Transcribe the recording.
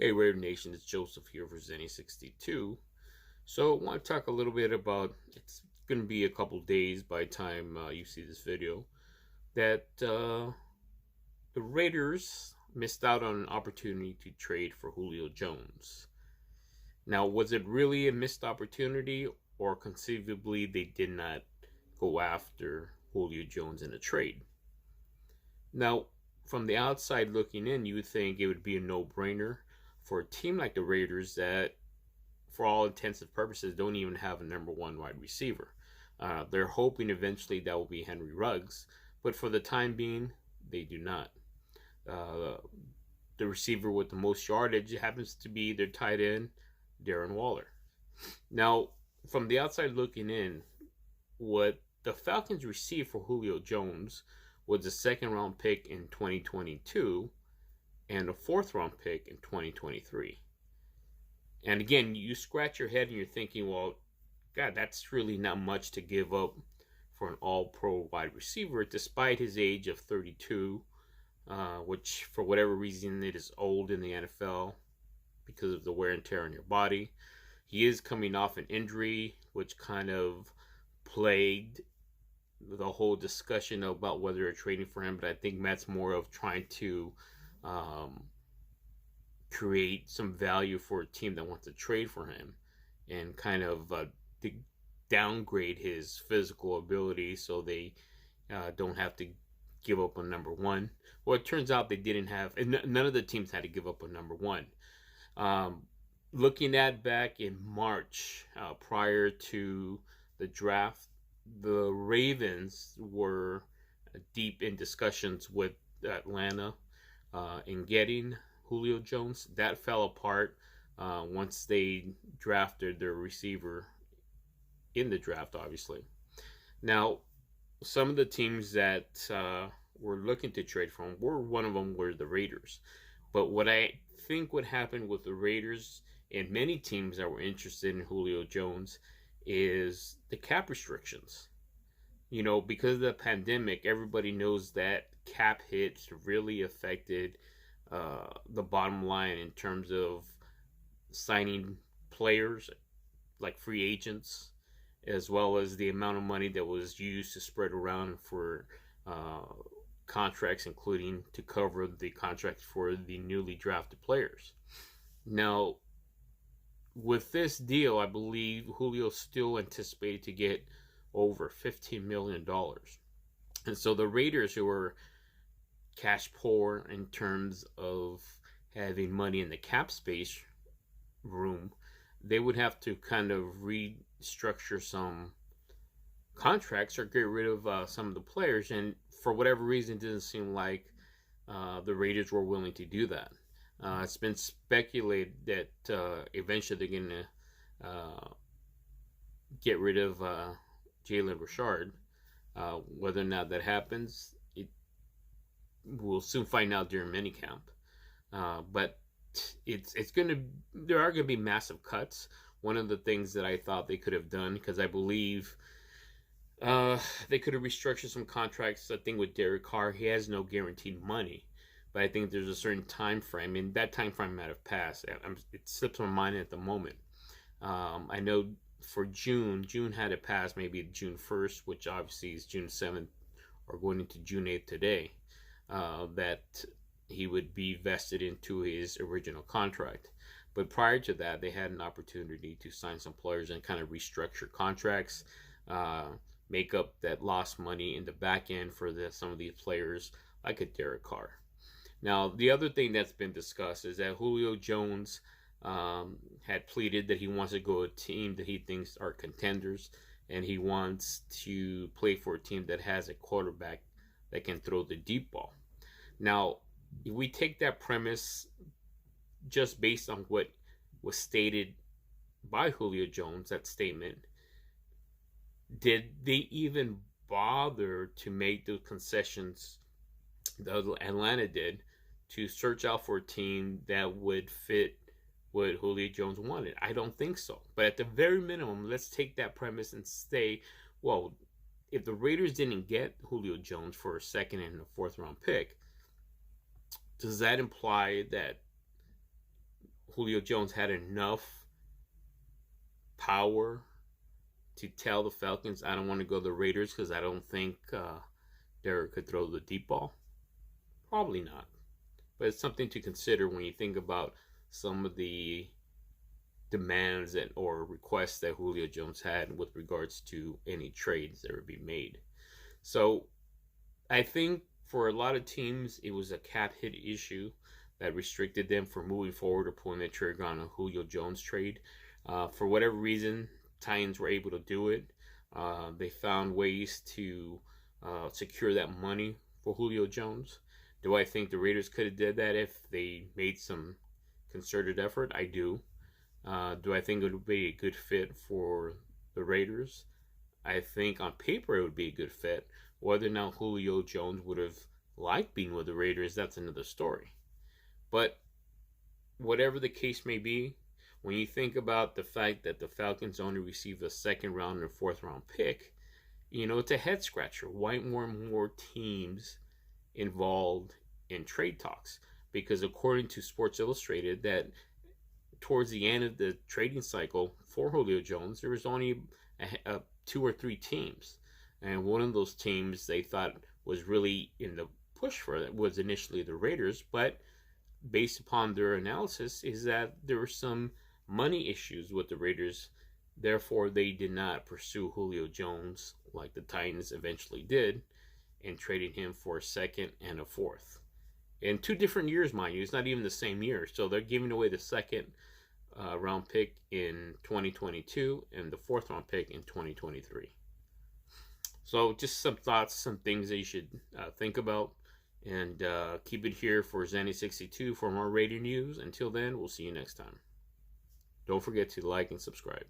Hey Raider Nation, it's Joseph here for Zenny62. So I want to talk a little bit about, it's going to be a couple days by the time you see this video, that the Raiders missed out on an opportunity to trade for Julio Jones. Now, was it really a missed opportunity, or conceivably they did not go after Julio Jones in a trade? Now, from the outside looking in, you would think it would be a no-brainer for a team like the Raiders that, for all intents and purposes, don't even have a number one wide receiver. They're hoping eventually that will be Henry Ruggs, but for the time being, they do not. The receiver with the most yardage happens to be their tight end, Darren Waller. Now, from the outside looking in, what the Falcons received for Julio Jones was a second-round pick in 2022 and a fourth-round pick in 2023. And again, you scratch your head and you're thinking, well, God, that's really not much to give up for an all-pro wide receiver, despite his age of 32, which for whatever reason it is old in the NFL because of the wear and tear on your body. He is coming off an injury, which kind of plagued the whole discussion about whether they're trading for him, but I think Matt's more of trying to create some value for a team that wants to trade for him and kind of downgrade his physical ability so they don't have to give up on number one. Well, it turns out they didn't have, and none of the teams had to give up on number one. Looking at back in March, prior to the draft, the Ravens were deep in discussions with Atlanta in getting Julio Jones. That fell apart once they drafted their receiver in the draft, obviously. Now, some of the teams that were looking to trade for him, one of them were the Raiders. But what I think would happen with the Raiders and many teams that were interested in Julio Jones is the cap restrictions. You know, because of the pandemic, everybody knows that cap hits really affected the bottom line in terms of signing players like free agents, as well as the amount of money that was used to spread around for contracts, including to cover the contracts for the newly drafted players. Now, with this deal, I believe Julio's still anticipated to get over $15 million. And so the Raiders, who are cash poor in terms of having money in the cap space room, they would have to kind of restructure some contracts or get rid of some of the players. And for whatever reason, it doesn't seem like the Raiders were willing to do that. It's been speculated that eventually they're going to get rid of Jalen Richard. Whether or not that happens, we'll soon find out during minicamp. But there are going to be massive cuts. One of the things that I thought they could have done, because I believe they could have restructured some contracts. I think with Derek Carr, he has no guaranteed money. But I think there's a certain time frame, and that time frame might have passed. It slips my mind at the moment. I know for June had it passed, maybe June 1st, which obviously is June 7th, or going into June 8th today, that he would be vested into his original contract. But prior to that, they had an opportunity to sign some players and kind of restructure contracts, make up that lost money in the back end for some of these players, like a Derek Carr. Now, the other thing that's been discussed is that Julio Jones had pleaded that he wants to go to a team that he thinks are contenders, and he wants to play for a team that has a quarterback that can throw the deep ball. Now, if we take that premise just based on what was stated by Julio Jones, that statement, did they even bother to make the concessions that Atlanta did to search out for a team that would fit what Julio Jones wanted? I don't think so. But at the very minimum, let's take that premise and say, well, if the Raiders didn't get Julio Jones for a second and a fourth round pick, does that imply that Julio Jones had enough power to tell the Falcons, I don't want to go to the Raiders because I don't think Derek could throw the deep ball? Probably not. But it's something to consider when you think about some of the demands or requests that Julio Jones had with regards to any trades that would be made. So I think for a lot of teams, it was a cap hit issue that restricted them from moving forward or pulling the trigger on a Julio Jones trade. For whatever reason, Titans were able to do it. They found ways to secure that money for Julio Jones. Do I think the Raiders could have did that if they made some concerted effort? I do. Do I think it would be a good fit for the Raiders? I think on paper it would be a good fit. Whether or not Julio Jones would have liked being with the Raiders, that's another story. But whatever the case may be, when you think about the fact that the Falcons only received a second round and fourth round pick, it's a head scratcher. Why weren't more teams involved in trade talks? Because according to Sports Illustrated, that towards the end of the trading cycle for Julio Jones, there was only 2 or 3 teams. And one of those teams they thought was really in the push for it was initially the Raiders, but based upon their analysis is that there were some money issues with the Raiders. Therefore, they did not pursue Julio Jones like the Titans eventually did in trading him for a second and a fourth. In 2 different years, mind you. It's not even the same year. So they're giving away the second round pick in 2022 and the fourth round pick in 2023. So just some thoughts, some things that you should think about. And keep it here for Zanny62 for more radio news. Until then, we'll see you next time. Don't forget to like and subscribe.